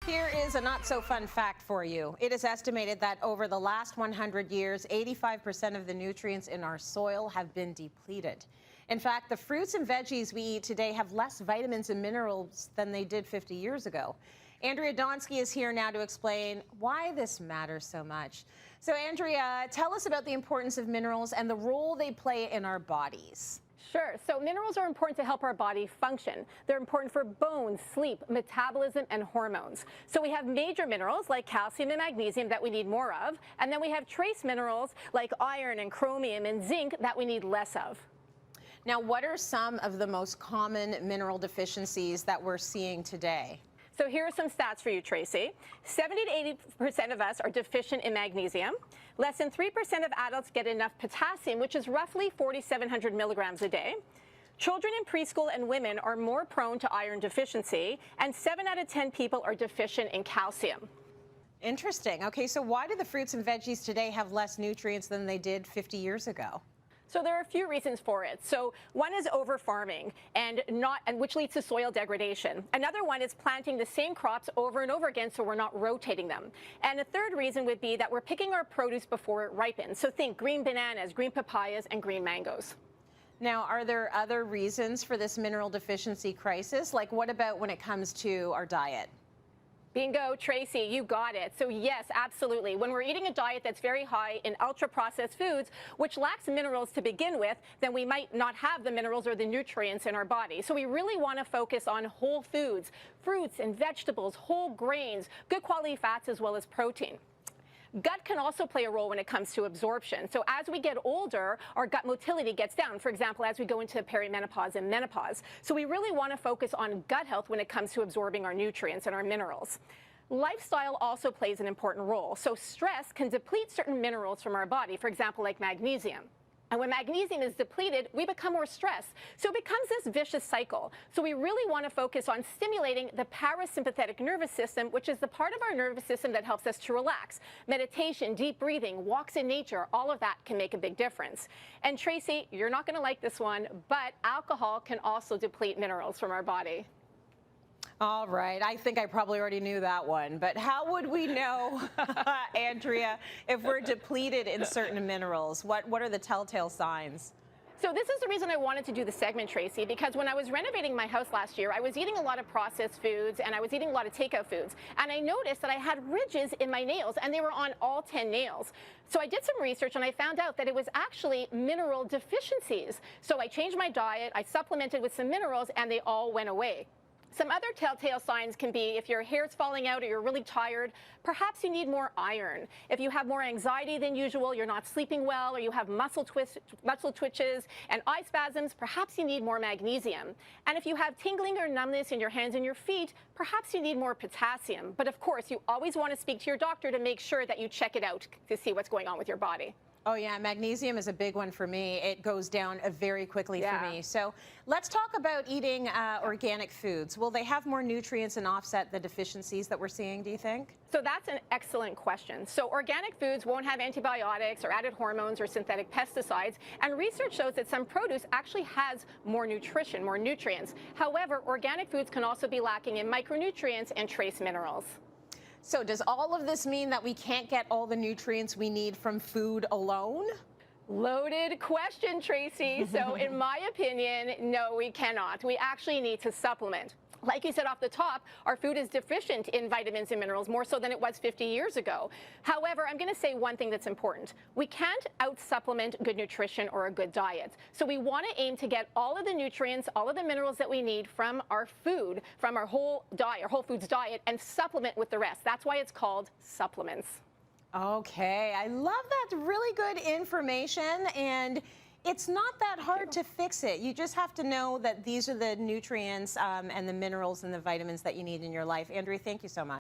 Here is a not-so-fun fact for you. It is estimated that over the last 100 years, 85% of the nutrients in our soil have been depleted. In fact, the fruits and veggies we eat today have less vitamins and minerals than they did 50 years ago. Andrea Donsky is here now to explain why this matters so much. So, Andrea, tell us about the importance of minerals and the role they play in our bodies. Sure. So minerals are important to help our body function. They're important for bones, sleep, metabolism, and hormones. So we have major minerals like calcium and magnesium that we need more of, and then we have trace minerals like iron and chromium and zinc that we need less of. Now, what are some of the most common mineral deficiencies that we're seeing today? So here are some stats for you, Tracy. 70 to 80% of us are deficient in magnesium. Less than 3% of adults get enough potassium, which is roughly 4,700 milligrams a day. Children in preschool and women are more prone to iron deficiency, and 7 out of 10 people are deficient in calcium. Interesting. Okay, so why do the fruits and veggies today have less nutrients than they did 50 years ago? So there are a few reasons for it. So one is over farming and which leads to soil degradation. Another one is planting the same crops over and over again, so we're not rotating them. And a third reason would be that we're picking our produce before it ripens. So think green bananas, green papayas, and green mangoes. Now, are there other reasons for this mineral deficiency crisis? Like, what about when it comes to our diet? Bingo, Tracy, you got it. So yes, absolutely. When we're eating a diet that's very high in ultra-processed foods, which lacks minerals to begin with, then we might not have the minerals or the nutrients in our body. So we really want to focus on whole foods, fruits and vegetables, whole grains, good quality fats, as well as protein. Gut can also play a role when it comes to absorption. So as we get older, our gut motility gets down, for example, as we go into perimenopause and menopause. So we really want to focus on gut health when it comes to absorbing our nutrients and our minerals. Lifestyle also plays an important role. So stress can deplete certain minerals from our body, for example, like magnesium. And when magnesium is depleted, we become more stressed. So it becomes this vicious cycle. So we really want to focus on stimulating the parasympathetic nervous system, which is the part of our nervous system that helps us to relax. Meditation, deep breathing, walks in nature, all of that can make a big difference. And Tracy, you're not going to like this one, but alcohol can also deplete minerals from our body. All right. I think I probably already knew that one. But how would we know, Andrea, if we're depleted in certain minerals? What are the telltale signs? So this is the reason I wanted to do the segment, Tracy, because when I was renovating my house last year, I was eating a lot of processed foods and I was eating a lot of takeout foods. And I noticed that I had ridges in my nails and they were on all 10 nails. So I did some research and I found out that it was actually mineral deficiencies. So I changed my diet, I supplemented with some minerals, and they all went away. Some other telltale signs can be if your hair's falling out or you're really tired, perhaps you need more iron. If you have more anxiety than usual, you're not sleeping well, or you have muscle twitches and eye spasms, perhaps you need more magnesium. And if you have tingling or numbness in your hands and your feet, perhaps you need more potassium. But of course, you always want to speak to your doctor to make sure that you check it out to see what's going on with your body. Oh, yeah, magnesium is a big one for me. It goes down very quickly for me. So let's talk about eating organic foods. Will they have more nutrients and offset the deficiencies that we're seeing, do you think? So that's an excellent question. So organic foods won't have antibiotics or added hormones or synthetic pesticides. And research shows that some produce actually has more nutrition, more nutrients. However, organic foods can also be lacking in micronutrients and trace minerals. So does all of this mean that we can't get all the nutrients we need from food alone? Loaded question, Tracy. So in my opinion, no, we cannot. We actually need to supplement. Like you said off the top, our food is deficient in vitamins and minerals, more so than it was 50 years ago. However, I'm going to say one thing that's important. We can't out-supplement good nutrition or a good diet. So we want to aim to get all of the nutrients, all of the minerals that we need from our food, from our whole diet, our whole foods diet, and supplement with the rest. That's why it's called supplements. Okay, I love that. Really good information. And it's not that hard to fix it. You just have to know that these are the nutrients and the minerals and the vitamins that you need in your life. Andrea, thank you so much.